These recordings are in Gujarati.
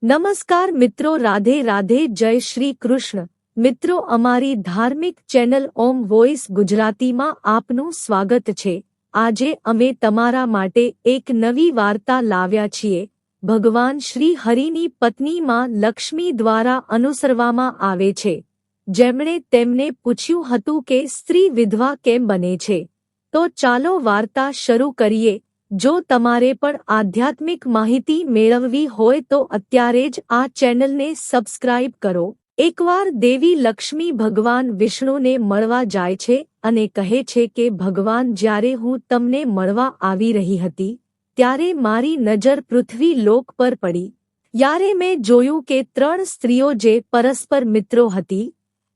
નમસ્કાર મિત્રો, રાધે રાધે, જય શ્રી કૃષ્ણ। મિત્રો, અમારી ધાર્મિક ચેનલ ઓમ વોઇસ ગુજરાતીમાં આપનું સ્વાગત છે। આજે અમે તમારા માટે એક નવી વાર્તા લાવ્યા છીએ। ભગવાન શ્રી હરિની પત્ની માં લક્ષ્મી દ્વારા અનુસરવામાં આવે છે, જેમણે તેમને પૂછ્યું હતું કે સ્ત્રી વિધવા કેમ બને છે। તો ચાલો વાર્તા શરૂ કરીએ। જો તમારે પણ આધ્યાત્મિક માહિતી મેળવવી હોય તો અત્યારે જ આ ચેનલને સબસ્ક્રાઇબ કરો। એકવાર દેવી લક્ષ્મી ભગવાન વિષ્ણુને મળવા જાય છે અને કહે છે કે ભગવાન, જ્યારે હું તમને મળવા આવી રહી હતી ત્યારે મારી નજર પૃથ્વી લોક પર પડી। યારે મેં જોયું કે 3 સ્ત્રીઓ જે પરસ્પર મિત્રો હતી,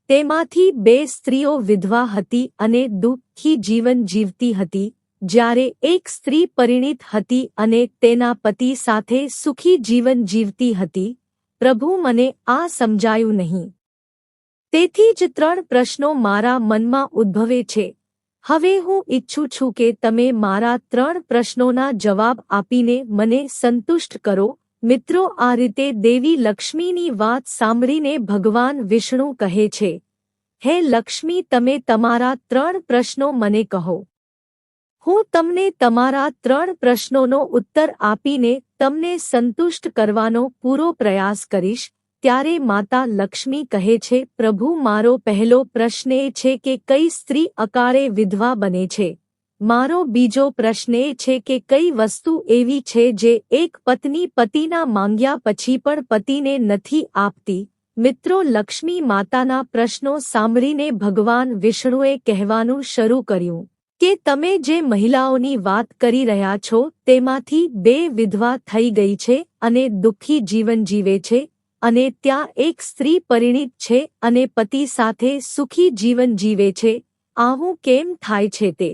તેમાંથી 2 સ્ત્રીઓ વિધવા હતી અને દુઃખી જીવન જીવતી હતી, જ્યારે એક સ્ત્રી પરિણીત હતી અને તેના પતિ સાથે સુખી જીવન જીવતી હતી। પ્રભુ, મને આ સમજાયું નહીં। તેથી જ 3 પ્રશ્નો મારા મનમાં ઉદ્ભવે છે। હવે હું ઈચ્છું છું કે તમે મારા 3 પ્રશ્નોના જવાબ આપીને મને સંતુષ્ટ કરો। મિત્રો, આ રીતે દેવી લક્ષ્મીની વાત સાંભળીને ભગવાન વિષ્ણુ કહે છે, હે લક્ષ્મી, તમે તમારા 3 પ્રશ્નો મને કહો। હું તમને તમારા 3 પ્રશ્નોનો ઉત્તર આપીને તમને સંતુષ્ટ કરવાનો પૂરો પ્રયાસ કરીશ। ત્યારે માતા લક્ષ્મી કહે છે, પ્રભુ, મારો પહેલો પ્રશ્ન એ છે કે કઈ સ્ત્રી અકાળે વિધવા બને છે। મારો બીજો પ્રશ્ન એ છે કે કઈ વસ્તુ એવી છે જે એક પત્ની પતિના માંગ્યા પછી પણ પતિને નથી આપતી। મિત્રો, લક્ષ્મી માતાના પ્રશ્નો સાંભળીને ભગવાન વિષ્ણુએ કહેવાનું શરૂ કર્યું કે તમે જે મહિલાઓની વાત કરી રહ્યા છો તેમાંથી 2 વિધવા થઈ ગઈ છે અને દુઃખી જીવન જીવે છે, અને ત્યાં એક સ્ત્રી પરિણીત છે અને પતિ સાથે સુખી જીવન જીવે છે। આવું કેમ થાય છે તે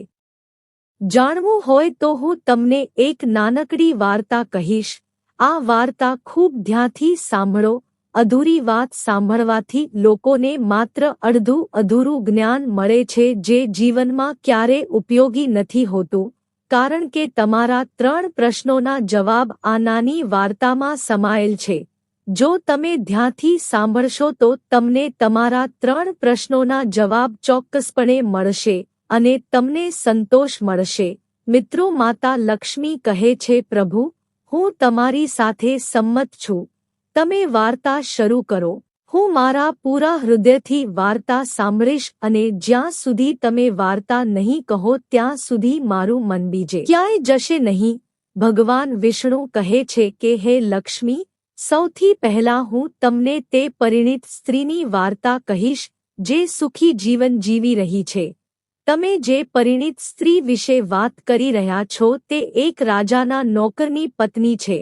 જાણવું હોય તો હું તમને એક નાનકડી વાર્તા કહીશ। આ વાર્તા ખૂબ ધ્યાનથી સાંભળો। અધૂરી વાત સાંભળવાથી લોકોને માત્ર અડધું જ્ઞાન મળે છે, જે જીવનમાં ક્યારે ઉપયોગી નથી હોતું, કારણ કે તમારા 3 પ્રશ્નોના જવાબ આ નાની વાર્તામાં સમાયેલ છે। જો તમે ધ્યાનથી સાંભળશો તો તમને તમારા 3 પ્રશ્નોના જવાબ ચોક્કસપણે મળશે અને તમને સંતોષ મળશે। મિત્રો, માતા લક્ષ્મી કહે છે, પ્રભુ, હું તમારી સાથે સંમત છું। તમે વાર્તા શરૂ કરો। હું મારા પૂરા હૃદયથી વાર્તા સાંભળીશ અને જ્યાં સુધી તમે વાર્તા નહીં કહો ત્યાં સુધી મારું મન બીજે ક્યાંય જશે નહીં। ભગવાન વિષ્ણુ કહે છે કે હે લક્ષ્મી, સૌથી પહેલા હું તમને તે પરિણીત સ્ત્રીની વાર્તા કહીશ જે સુખી જીવન જીવી રહી છે। તમે જે પરિણીત સ્ત્રી વિશે વાત કરી રહ્યા છો તે એક રાજાના નોકરની પત્ની છે,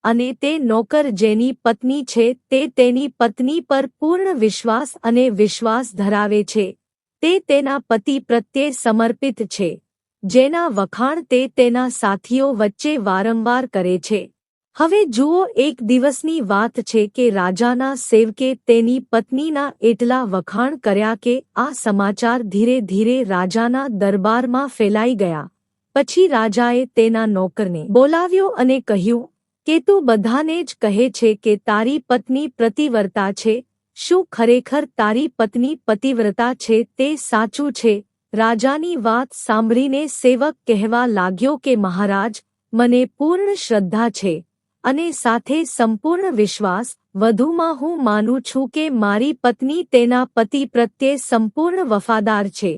અને તે નોકર જેની પત્ની છે તે તેની પત્ની પર પૂર્ણ વિશ્વાસ અને વિશ્વાસ ધરાવે છે। તે તેના પતિ પ્રત્યે સમર્પિત છે, જેના વખાણ તે તેના સાથીઓ વચ્ચે વારંવાર કરે છે। હવે જુઓ, એક દિવસની વાત છે કે રાજાના સેવકે તેની પત્નીના એટલા વખાણ કર્યા કે આ સમાચાર ધીરે ધીરે રાજાના દરબારમાં ફેલાઈ ગયા। પછી રાજાએ તેના નોકરને બોલાવ્યો અને કહ્યું કે તું બધાને જ કહે છે કે તારી પત્ની પતિવ્રતા છે। શું ખરેખર તારી પત્ની પતિવ્રતા છે તે સાચું છે? રાજાની વાત સાંભળીને સેવક કહેવા લાગ્યો કે મહારાજ, મને પૂર્ણ શ્રદ્ધા છે અને સાથે સંપૂર્ણ વિશ્વાસ। વધુમાં હું માનું છું કે મારી પત્ની તેના પતિ પ્રત્યે સંપૂર્ણ વફાદાર છે।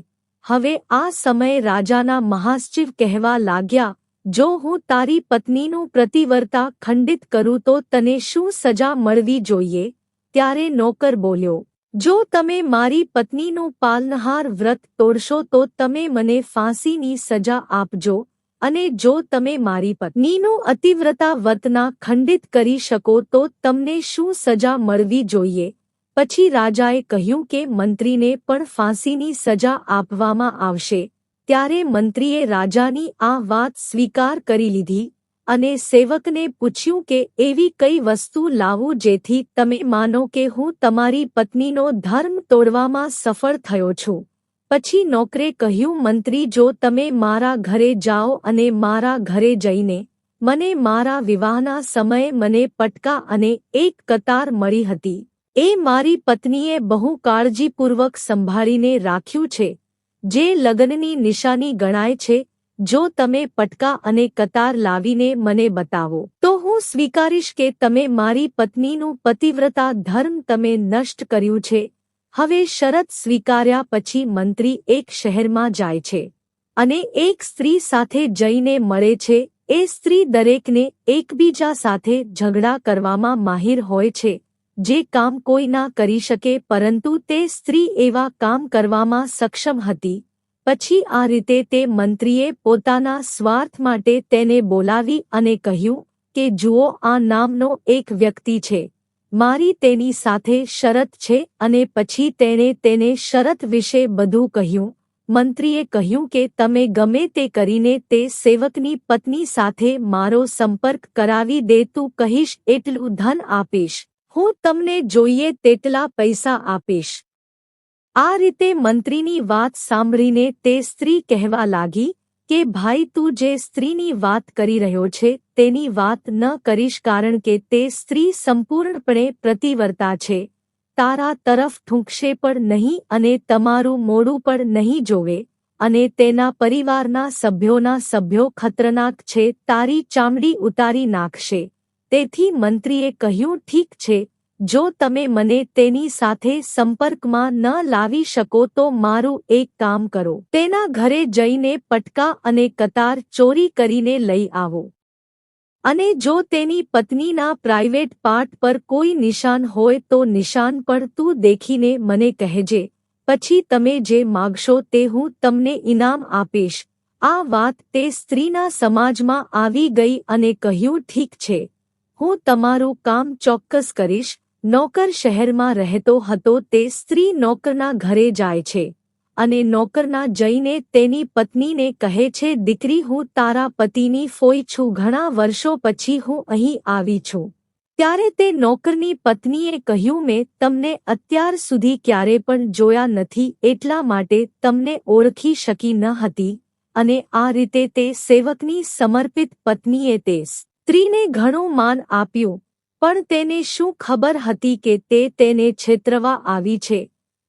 હવે આ સમયે રાજાના મહાસચિવ કહેવા લાગ્યા, જો હું તારી પત્નીનું પતિવ્રતા ખંડિત કરું તો તને શું સજા મળવી જોઈએ? ત્યારે નોકર બોલ્યો, જો તમે મારી પત્નીનું પાલનહાર વ્રત તોડશો તો તમે મને ફાંસીની સજા આપજો, અને જો તમે મારી પત્નીનું અતિવ્રતા વર્તના ખંડિત કરી શકો તો તમને શું સજા મળવી જોઈએ? પછી રાજાએ કહ્યું કે મંત્રીને પણ ફાંસીની સજા આપવામાં આવશે। ત્યારે મંત્રીએ રાજાની આ વાત સ્વીકાર કરી લીધી અને સેવકને પૂછ્યું કે એવી કઈ વસ્તુ લાવું જેથી તમે માનો કે હું તમારી પત્નીનો ધર્મ તોડવામાં સફળ થયો છું। પછી નોકરે કહ્યું, મંત્રી, જો તમે મારા ઘરે જાઓ અને મારા ઘરે જઈને મને મારા વિવાહના સમયે મને પટકા અને એક કતાર મળી હતી. એ મારી પત્નીએ બહુ કાળજીપૂર્વક સંભાળીને રાખ્યું છે, જે લગ્નની નિશાની ગણાય છે. જો તમે પટકા અને કતાર લાવીને મને બતાવો તો હું સ્વીકારીશ કે તમે મારી પત્નીનું પતિવ્રતા ધર્મ તમે નષ્ટ કર્યું છે. હવે શરત સ્વીકાર્યા પછી મંત્રી એક શહેરમાં જાય છે અને એક સ્ત્રી સાથે જઈને મળે છે. એ સ્ત્રી દરેકને એકબીજા સાથે ઝઘડા કરવામાં માહિર હોય છે, જે કામ કોઈ ના કરી શકે, પરંતુ તે સ્ત્રી એવા કામ કરવામાં સક્ષમ હતી. પછી આ રીતે તે મંત્રીએ પોતાના સ્વાર્થ માટે તેને બોલાવી અને કહ્યું કે જુઓ, આ નામનો એક વ્યક્તિ છે, મારી તેની સાથે શરત છે. અને પછી તેણે તેને શરત વિશે બધું કહ્યું. મંત્રીએ કહ્યું કે તમે ગમે તે કરીને તે સેવકની પત્ની સાથે મારો સંપર્ક કરાવી દે. તું કહીશ એટલું ધન આપીશ, હું તમને જોઈએ તેટલા પૈસા આપીશ. આ રીતે મંત્રીની વાત સાંભળીને તે સ્ત્રી કહેવા લાગી કે ભાઈ, તું જે સ્ત્રીની વાત કરી રહ્યો છે તેની વાત ન કરીશ, કારણ કે તે સ્ત્રી સંપૂર્ણપણે પ્રતિવર્તા છે. તારા તરફ થૂંકશે પણ નહીં અને તમારું મોઢું પણ નહીં જોવે, અને તેના પરિવારના સભ્યો ખતરનાક છે, તારી ચામડી ઉતારી નાખશે. તેથી મંત્રીએ કહ્યું, ઠીક છે, જો તમે મને તેની સાથે સંપર્કમાં ન લાવી શકો તો મારું એક કામ કરો, તેના ઘરે જઈને પટકા અને કતાર ચોરી કરીને લઈ આવો. અને જો તેની પત્નીના પ્રાઇવેટ પાર્ટ પર કોઈ નિશાન હોય તો નિશાન પણ તું દેખીને મને કહેજે. પછી તમે જે માગશો તે હું તમને ઇનામ આપીશ. આ વાત તે સ્ત્રીના સમાજમાં આવી ગઈ અને કહ્યું, ઠીક છે, હું તમારું કામ ચોક્કસ કરીશ. નોકર શહેરમાં રહેતો હતો. તે સ્ત્રી નોકરના ઘરે જાય છે અને નોકરના જઈને તેની પત્નીને કહે છે, દીકરી, હું તારા પતિની ફોઈ છું, ઘણા વર્ષો પછી હું અહીં આવી છું. ત્યારે તે નોકરની પત્નીએ કહ્યું, મેં તમને અત્યાર સુધી ક્યારે પણ જોયા નથી, એટલા માટે તમને ઓળખી શકી ન હતી. અને આ રીતે તે સેવકની સમર્પિત પત્નીએ તે સ્ત્રીને ઘણું માન આપ્યું. પણ તેને શું ખબર હતી કે તે તેને છેતરવા આવી છે.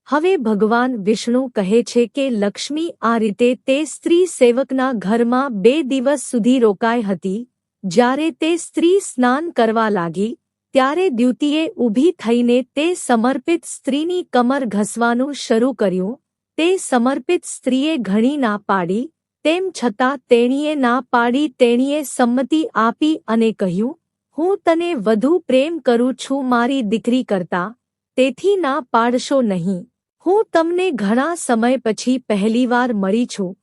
હવે ભગવાન વિષ્ણુ કહે છે કે લક્ષ્મી આ રીતે તે સ્ત્રી સેવકના ઘરમાં 2 દિવસ સુધી રોકાઈ હતી. જ્યારે તે સ્ત્રી સ્નાન કરવા લાગી ત્યારે દ્યુતિએ ઊભી થઈને તે સમર્પિત સ્ત્રીની કમર ઘસવાનું શરૂ કર્યું. તે સમર્પિત સ્ત્રીએ ઘણી ના પાડી, તેમ છતાં તેણીએ ના પાડી. તેણીએ સંમતિ આપી અને કહ્યું, હું તને વધુ પ્રેમ કરું છું મારી દીકરી કરતાં, તેથી ના પાડશો નહીં. હું તમને ઘણા સમય પછી પહેલીવાર મળી છું.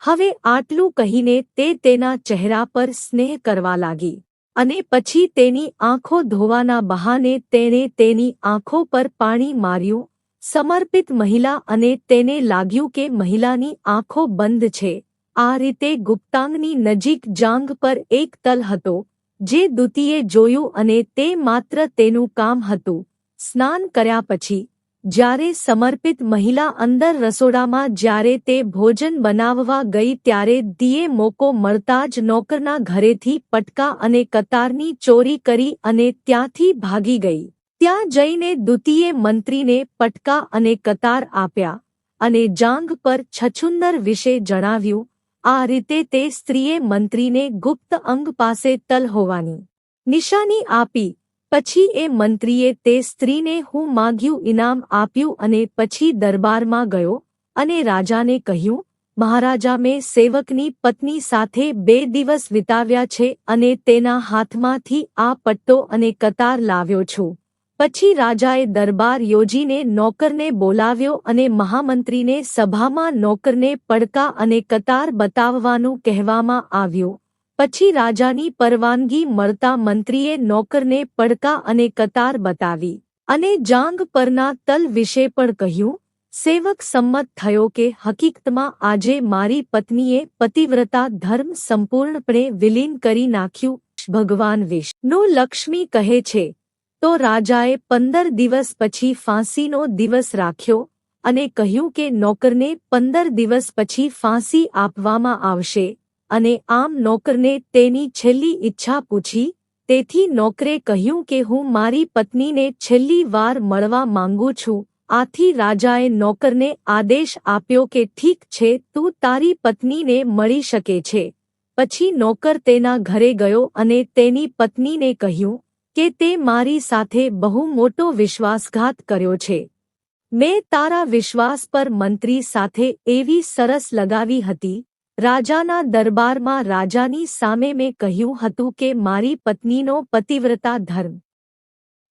હવે આટલું કહીને તે તેના ચહેરા પર સ્નેહ કરવા લાગી અને પછી તેની આંખો ધોવાના બહાને તેણે તેની આંખો પર પાણી માર્યું. સમર્પિત મહિલા, અને તેને લાગ્યું કે મહિલાની આંખો બંધ છે. આ રીતે ગુપ્તાંગની નજીક જાંઘ પર એક તલ હતો, જે દૂતીએ જોયું અને તે માત્ર તેનું કામ હતું. સ્નાન કર્યા પછી જ્યારે સમર્પિત મહિલા અંદર રસોડામાં જ્યારે તે ભોજન બનાવવા ગઈ ત્યારે દીએ મોકો મળતા જ નોકરના ઘરેથી પટકા અને કતારની ચોરી કરી અને ત્યાંથી ભાગી ગઈ. ત્યાં જઈને દૂતીએ મંત્રીને પટકા અને કતાર આપ્યા અને જાંઘ પર છછુંદર વિશે જણાવ્યું. આ રીતે તે સ્ત્રીએ મંત્રીને ગુપ્ત અંગ પાસે તલ હોવાની નિશાની આપી. પછી એ મંત્રીએ તે સ્ત્રીને હું માગ્યું ઇનામ આપ્યું અને પછી દરબારમાં ગયો અને રાજાને કહ્યું, મહારાજા, મેં સેવકની પત્ની સાથે 2 દિવસ વિતાવ્યા છે અને તેના હાથમાંથી આ પટ્ટો અને કતાર લાવ્યો છું. પછી રાજાએ દરબાર યોજીને નોકરને બોલાવ્યો અને મહામંત્રીને સભામાં નોકરને પડકા અને કતાર બતાવવાનું કહેવામાં આવ્યું. પછી રાજાની પરવાનગી મળતા મંત્રીએ નોકરને પડકા અને કતાર બતાવી અને જાંઘ પરના તલ વિશે પણ કહ્યું. સેવક સંમત થયો કે હકીકતમાં આજે મારી પત્નીએ પતિવ્રતા ધર્મ સંપૂર્ણપણે વિલીન કરી નાખ્યું. ભગવાન વિષ્ણુ લક્ષ્મી કહે છે, તો રાજાએ 15 દિવસ પછી ફાંસીનો દિવસ રાખ્યો અને કહ્યું કે નોકરને 15 દિવસ પછી ફાંસી આપવામાં આવશે. અને આમ નોકરને તેની છેલ્લી ઈચ્છા પૂછી। તેથી નોકરે કહ્યું કે હું મારી પત્નીને છેલ્લી વાર મળવા માંગુ છું। આથી રાજાએ નોકરને આદેશ આપ્યો કે ઠીક છે, તું તારી પત્નીને મળી શકે છે। પછી નોકર તેના ઘરે ગયો અને તેની પત્નીને કહ્યું કે તે મારી સાથે બહુ મોટો વિશ્વાસઘાત કર્યો છે। મેં તારા વિશ્વાસ પર મંત્રી સાથે એવી સરસ લગાવી હતી। રાજાના દરબારમાં રાજાની સામે મેં કહ્યું હતું કે મારી પત્નીનો પતિવ્રતા ધર્મ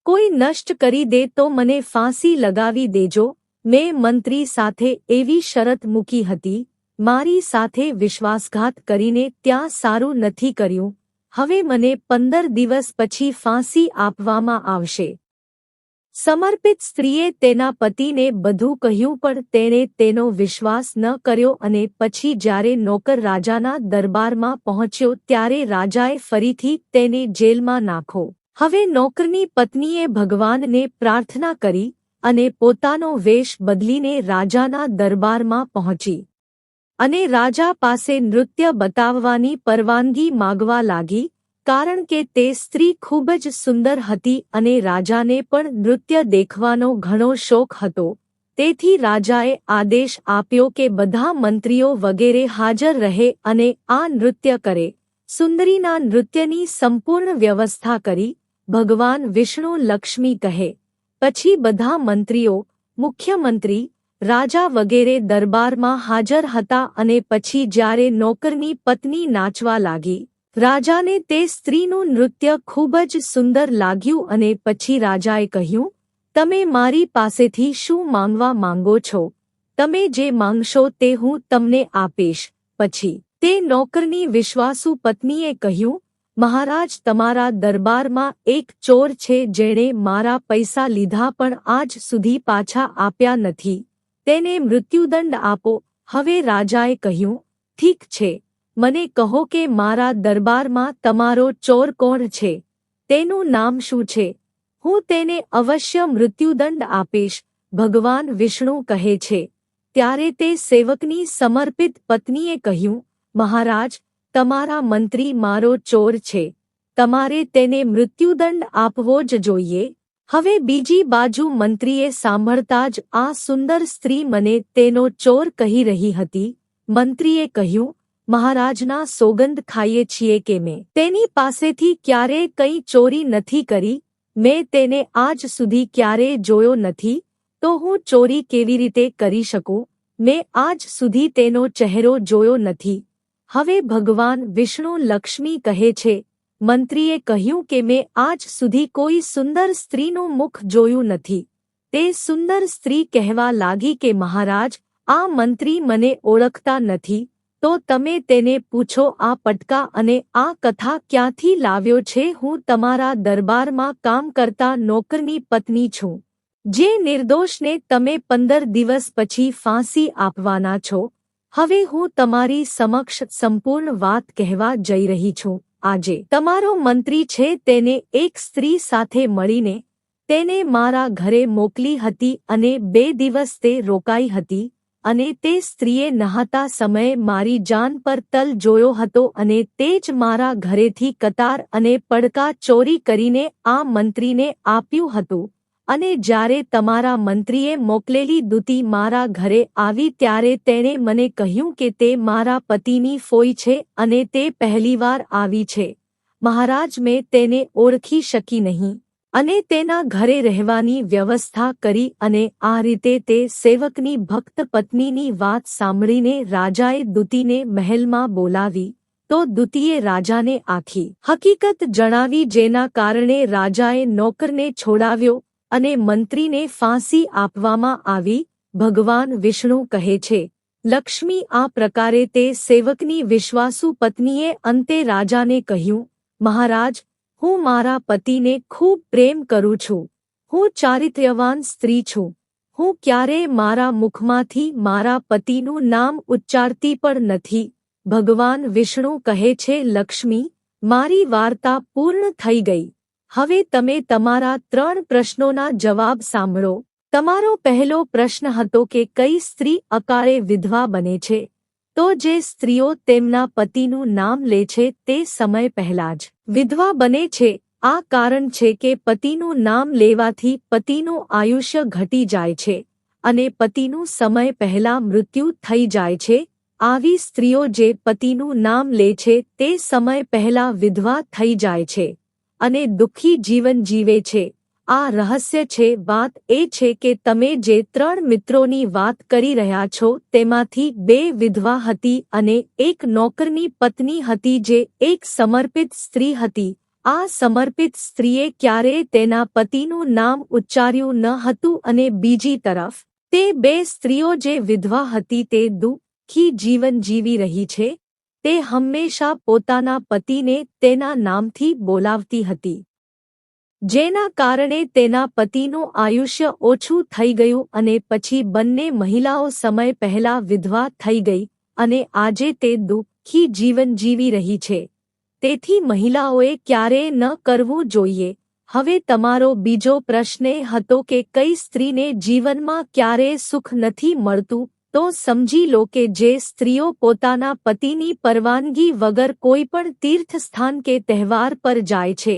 કોઈ નષ્ટ કરી દે તો મને ફાંસી લગાવી દેજો। મેં મંત્રી સાથે એવી શરત મૂકી હતી, મારી સાથે વિશ્વાસઘાત કરીને ત્યાં સારું નથી કર્યું। હવે મને 15 દિવસ પછી ફાંસી આપવામાં આવશે। સમર્પિત સ્ત્રીએ તેના પતિને બધું કહ્યું, પણ તેણે તેનો વિશ્વાસ ન કર્યો અને પછી જ્યારે નોકર રાજાના દરબારમાં પહોંચ્યો ત્યારે રાજાએ ફરીથી તેને જેલમાં નાખો। હવે નોકરની પત્નીએ ભગવાનને પ્રાર્થના કરી અને પોતાનો વેશ બદલીને રાજાના દરબારમાં પહોંચી અને રાજા પાસે નૃત્ય બતાવવાની પરવાનગી માગવા લાગી, કારણ કે તે સ્ત્રી ખૂબ જ સુંદર હતી અને રાજાને પણ નૃત્ય દેખવાનો ઘણો શોખ હતો। તેથી રાજાએ આદેશ આપ્યો કે બધા મંત્રીઓ વગેરે હાજર રહે અને આ નૃત્ય કરે। સુંદરીના નૃત્યની સંપૂર્ણ વ્યવસ્થા કરી। ભગવાન વિષ્ણુ લક્ષ્મી કહે। પછી બધા મંત્રીઓ, મુખ્યમંત્રી, રાજા વગેરે દરબારમાં હાજર હતા અને પછી જ્યારે નોકરની પત્ની નાચવા લાગી, રાજાને તે સ્ત્રીનું નૃત્ય ખૂબ જ સુંદર લાગ્યું અને પછી રાજાએ કહ્યું, તમે મારી પાસેથી શું માંગવા માંગો છો? તમે જે માંગશો તે હું તમને આપીશ। પછી તે નોકરની વિશ્વાસુ પત્નીએ કહ્યું, મહારાજ, તમારા દરબારમાં એક ચોર છે જેણે મારા પૈસા લીધા પણ આજ સુધી પાછા આપ્યા નથી। તેને મૃત્યુદંડ આપો। હવે રાજાએ કહ્યું, ઠીક છે, મને કહો કે મારા દરબારમાં તમારો ચોર કોણ છે? તેનું નામ શું છે? હું તેને અવશ્ય મૃત્યુદંડ આપીશ। ભગવાન વિષ્ણુ કહે છે। ત્યારે તે સેવકની સમર્પિત પત્નીએ કહ્યું, મહારાજ, તમારા મંત્રી મારો ચોર છે, તમારે તેને મૃત્યુદંડ આપવો જ જોઈએ। હવે બીજી બાજુ મંત્રીએ સાંભળતા જ આ સુંદર સ્ત્રી મને તેનો ચોર કહી રહી હતી। મંત્રીએ કહ્યું, મહારાજના સોગંદ ખાઈએ છીએ કે મેં તેની પાસેથી ક્યારેય કંઈ ચોરી નથી કરી। મેં તેને આજ સુધી ક્યારેય જોયો નથી, તો હું ચોરી કેવી રીતે કરી શકું? મેં આજ સુધી તેનો ચહેરો જોયો નથી। હવે ભગવાન વિષ્ણુ લક્ષ્મી કહે છે, મંત્રીએ કહ્યું કે મેં આજ સુધી કોઈ સુંદર સ્ત્રીનું મુખ જોયું નથી। તે સુંદર સ્ત્રી કહેવા લાગી કે મહારાજ, આ મંત્રી મને ઓળખતા નથી, તો તમે તેને પૂછો આ પટકા અને આ કથા ક્યાંથી લાવ્યો છે? હું તમારા દરબારમાં કામ કરતા નોકરની પત્ની છું, જે નિર્દોષને તમે 15 દિવસ પછી ફાંસી આપવાના છો। હવે હું તમારી સમક્ષ સંપૂર્ણ વાત કહેવા જઈ રહી છું। આજે તમારો મંત્રી છે તેને એક સ્ત્રી સાથે મળીને તેને મારા ઘરે મોકલી હતી અને 2 દિવસ તે રોકાઈ હતી અને તે સ્ત્રીએ નહાતા સમયે મારી જાન પર તલ જોયો હતો અને તે જ મારા ઘરેથી કતાર અને પડકા ચોરી કરીને આ મંત્રીને આપ્યું હતું। અને જ્યારે તમારા મંત્રીએ મોકલેલી દૂતી મારા ઘરે આવી ત્યારે તેણે મને કહ્યું કે તે મારા પતિની ફોઈ છે અને તે પહેલીવાર આવી છે। મહારાજ, મેં તેને ઓળખી શકી નહીં અને તેના ઘરે રહેવાની વ્યવસ્થા કરી અને આ રીતે તે સેવકની ભક્ત પત્નીની વાત સાંભળીને રાજાએ દૂતીને મહેલમાં બોલાવી તો દૂતીએ રાજાને આખી હકીકત જણાવી, જેના કારણે રાજાએ નોકરને છોડાવ્યો અને મંત્રીને ફાંસી આપવામાં આવી। ભગવાન વિષ્ણુ કહે છે, લક્ષ્મી આ પ્રકારે તે સેવકની વિશ્વાસુ પત્નીએ અંતે રાજાને કહ્યું, મહારાજ, હું મારા પતિને ખૂબ પ્રેમ કરું છું। હું ચારિત્ર્યવાન સ્ત્રી છું। હું ક્યારેય મારા મુખમાંથી મારા પતિનું નામ ઉચ્ચારતી પણ નથી। ભગવાન વિષ્ણુ કહે છે, લક્ષ્મી, મારી વાર્તા પૂર્ણ થઈ ગઈ। હવે તમે તમારા 3 પ્રશ્નોના જવાબ સાંભળો। તમારો પહેલો પ્રશ્ન હતો કે કઈ સ્ત્રી અકાળે વિધવા બને છે? તો જે સ્ત્રીઓ તેમના પતિનું નામ લે છે તે સમય પહેલા જ વિધવા બને છે, આ કારણ છે કે પતિનું નામ લેવાથી પતિનું આયુષ્ય ઘટી જાય છે અને પતિનું સમય પહેલા મૃત્યુ થઈ જાય છે. આવી સ્ત્રીઓ જે પતિનું નામ લે છે તે સમય પહેલા વિધવા થઈ જાય છે અને દુઃખી જીવન જીવે છે. આ રહસ્ય છે. વાત એ છે કે તમે જે 3 મિત્રોની વાત કરી રહ્યા છો તેમાંથી 2 વિધવા હતી અને એક નોકરની પત્ની હતી જે એક સમર્પિત સ્ત્રી હતી. આ સમર્પિત સ્ત્રીએ ક્યારેય તેના પતિનું નામ ઉચ્ચાર્યું ન હતું અને બીજી તરફ તે 2 સ્ત્રીઓ જે વિધવા હતી તે દુઃખી જીવન જીવી રહી છે. તે હંમેશા પોતાના પતિને તેના નામથી બોલાવતી હતી, જેના કારણે તેના પતિનું આયુષ્ય ઓછું થઈ ગયું અને પછી બંને મહિલાઓ સમય પહેલા વિધવા થઈ ગઈ અને આજે તે દુઃખી જીવન જીવી રહી છે. તેથી મહિલાઓએ ક્યારેય ન કરવું જોઈએ. હવે તમારો બીજો પ્રશ્ન એ હતો કે કઈ સ્ત્રીને જીવનમાં ક્યારેય સુખ નથી મળતું, તો સમજી લો કે જે સ્ત્રીઓ પોતાના પતિની પરવાનગી વગર કોઈપણ તીર્થસ્થાન કે તહેવાર પર જાય છે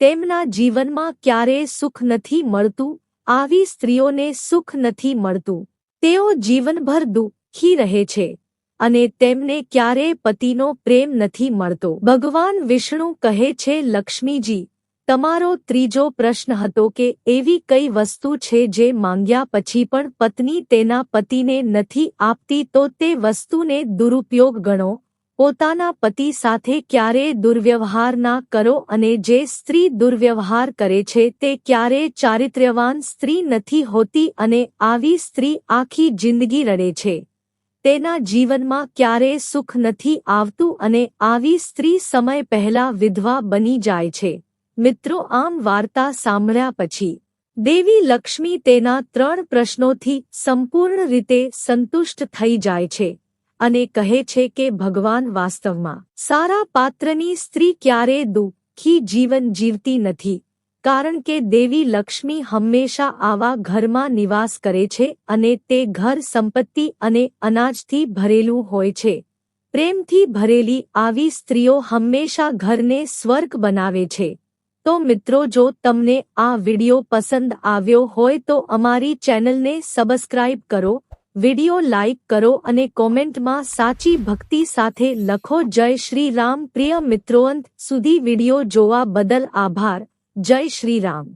તેમના જીવનમાં ક્યારેય સુખ નથી મળતું. આવી સ્ત્રીઓને સુખ નથી મળતું. તેઓ જીવનભર દુઃખી રહે છે અને તેમને ક્યારેય પતિનો પ્રેમ નથી મળતો. ભગવાન વિષ્ણુ કહે છે, લક્ષ્મીજી, તમારો ત્રીજો પ્રશ્ન હતો કે એવી કઈ વસ્તુ છે જે માંગ્યા પછી પણ પત્ની તેના પતિને નથી આપતી તો તે વસ્તુને દુરુપયોગ ગણો. પોતાના પતિ સાથે ક્યારેય દુર્વ્યવહાર ના કરો અને જે સ્ત્રી દુર્વ્યવહાર કરે છે તે ક્યારેય ચારિત્ર્યવાન સ્ત્રી નથી હોતી અને આવી સ્ત્રી આખી જિંદગી રડે છે. તેના જીવનમાં ક્યારેય સુખ નથી આવતું અને આવી સ્ત્રી સમય પહેલા વિધવા બની જાય છે. મિત્રો, આમ વાર્તા સાંભળ્યા પછી દેવી લક્ષ્મી તેના 3 પ્રશ્નોથી સંપૂર્ણ રીતે સંતુષ્ટ થઈ જાય છે અને કહે છે કે ભગવાન વાસ્તવમાં સારા પાત્રની સ્ત્રી ક્યારેય દુઃખી જીવન જીવતી નથી, કારણ કે દેવી લક્ષ્મી હંમેશા આવા ઘરમાં નિવાસ કરે છે અને તે ઘર સંપત્તિ અને અનાજથી ભરેલું હોય છે. પ્રેમથી ભરેલી આવી સ્ત્રીઓ હંમેશા ઘરને સ્વર્ગ બનાવે છે. તો મિત્રો, જો તમને આ વિડિયો પસંદ આવ્યો હોય તો અમારી ચેનલને સબસ્ક્રાઇબ કરો, વિડિયો લાઇક કરો અને કોમેન્ટમાં સાચી ભક્તિ સાથે લખો જય શ્રી રામ. પ્રિય મિત્રો, અંત સુધી વિડિયો જોવા બદલ આભાર. જય શ્રી રામ.